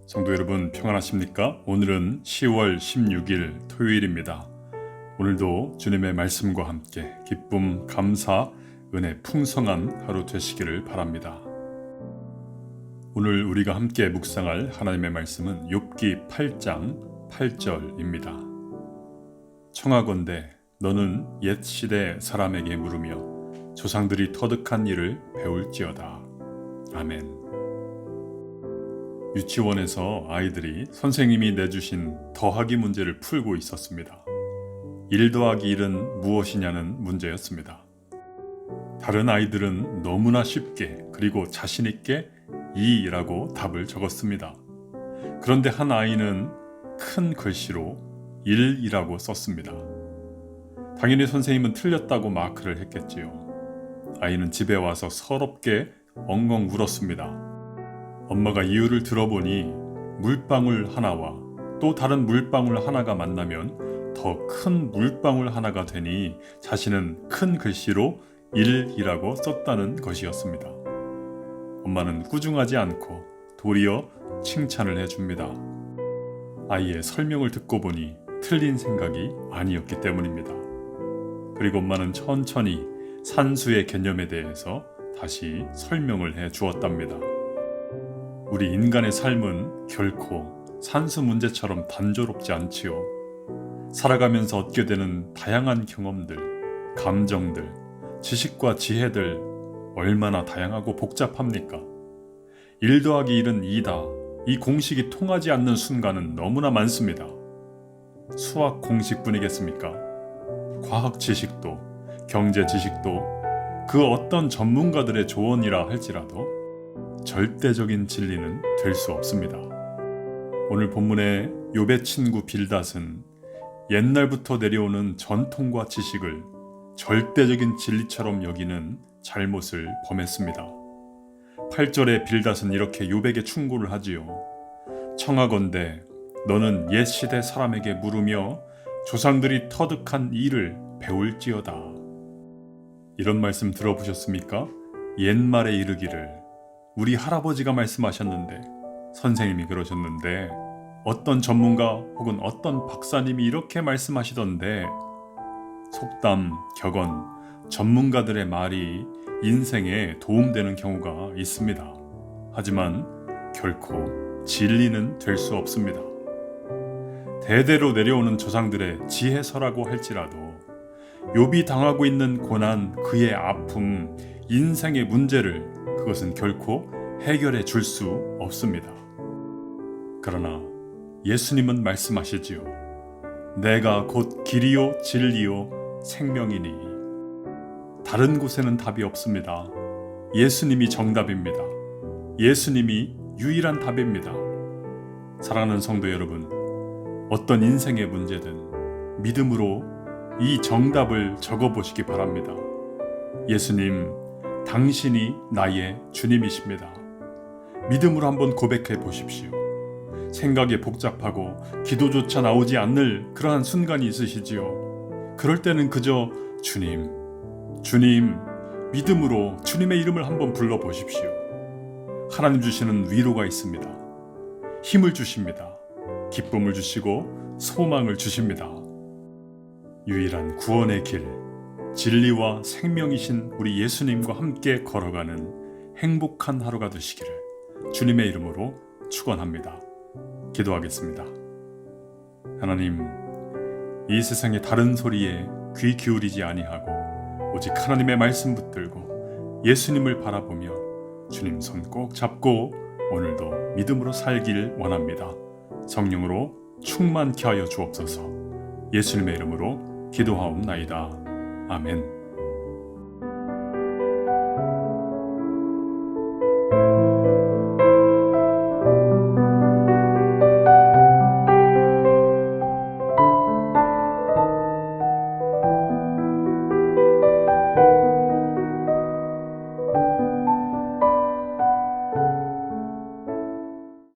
성도 여러분, 평안하십니까? 오늘은 10월 16일 토요일입니다. 오늘도 주님의 말씀과 함께 기쁨, 감사, 은혜 풍성한 하루 되시기를 바랍니다. 오늘 우리가 함께 묵상할 하나님의 말씀은 욥기 8장 8절입니다. 청하건대 너는 옛 시대 사람에게 물으며 조상들이 터득한 일을 배울지어다. 아멘. 유치원에서 아이들이 선생님이 내주신 더하기 문제를 풀고 있었습니다. 1 더하기 1은 무엇이냐는 문제였습니다. 다른 아이들은 너무나 쉽게 그리고 자신 있게 2라고 답을 적었습니다. 그런데 한 아이는 큰 글씨로 1이라고 썼습니다. 당연히 선생님은 틀렸다고 마크를 했겠지요. 아이는 집에 와서 서럽게 엉엉 울었습니다. 엄마가 이유를 들어보니 물방울 하나와 또 다른 물방울 하나가 만나면 더 큰 물방울 하나가 되니 자신은 큰 글씨로 1이라고 썼다는 것이었습니다. 엄마는 꾸중하지 않고 도리어 칭찬을 해줍니다. 아이의 설명을 듣고 보니 틀린 생각이 아니었기 때문입니다. 그리고 엄마는 천천히 산수의 개념에 대해서 다시 설명을 해 주었답니다. 우리 인간의 삶은 결코 산수 문제처럼 단조롭지 않지요. 살아가면서 얻게 되는 다양한 경험들, 감정들, 지식과 지혜들 얼마나 다양하고 복잡합니까? 1 더하기 1은 2다. 이 공식이 통하지 않는 순간은 너무나 많습니다. 수학 공식뿐이겠습니까? 과학 지식도, 경제 지식도 그 어떤 전문가들의 조언이라 할지라도 절대적인 진리는 될 수 없습니다. 오늘 본문의 욥의 친구 빌닷은 옛날부터 내려오는 전통과 지식을 절대적인 진리처럼 여기는 잘못을 범했습니다. 8절에 빌닷은 이렇게 욥에게 충고를 하지요. 청하건대 너는 옛 시대 사람에게 물으며 조상들이 터득한 일을 배울지어다. 이런 말씀 들어보셨습니까? 옛말에 이르기를 우리 할아버지가 말씀하셨는데, 선생님이 그러셨는데, 어떤 전문가 혹은 어떤 박사님이 이렇게 말씀하시던데, 속담, 격언, 전문가들의 말이 인생에 도움되는 경우가 있습니다. 하지만 결코 진리는 될 수 없습니다. 대대로 내려오는 조상들의 지혜서라고 할지라도 욥이 당하고 있는 고난, 그의 아픔, 인생의 문제를 그것은 결코 해결해 줄 수 없습니다. 그러나 예수님은 말씀하시지요. 내가 곧 길이요 진리요 생명이니. 다른 곳에는 답이 없습니다. 예수님이 정답입니다. 예수님이 유일한 답입니다. 사랑하는 성도 여러분, 어떤 인생의 문제든 믿음으로 이 정답을 적어보시기 바랍니다. 예수님, 당신이 나의 주님이십니다. 믿음으로 한번 고백해 보십시오. 생각이 복잡하고 기도조차 나오지 않을 그러한 순간이 있으시지요. 그럴 때는 그저 주님, 주님, 믿음으로 주님의 이름을 한번 불러보십시오. 하나님 주시는 위로가 있습니다. 힘을 주십니다. 기쁨을 주시고 소망을 주십니다. 유일한 구원의 길, 진리와 생명이신 우리 예수님과 함께 걸어가는 행복한 하루가 되시기를 주님의 이름으로 축원합니다. 기도하겠습니다. 하나님, 이 세상의 다른 소리에 귀 기울이지 아니하고 오직 하나님의 말씀 붙들고 예수님을 바라보며 주님 손 꼭 잡고 오늘도 믿음으로 살길 원합니다. 성령으로 충만케 하여 주옵소서. 예수님의 이름으로 기도하옵나이다. 아멘.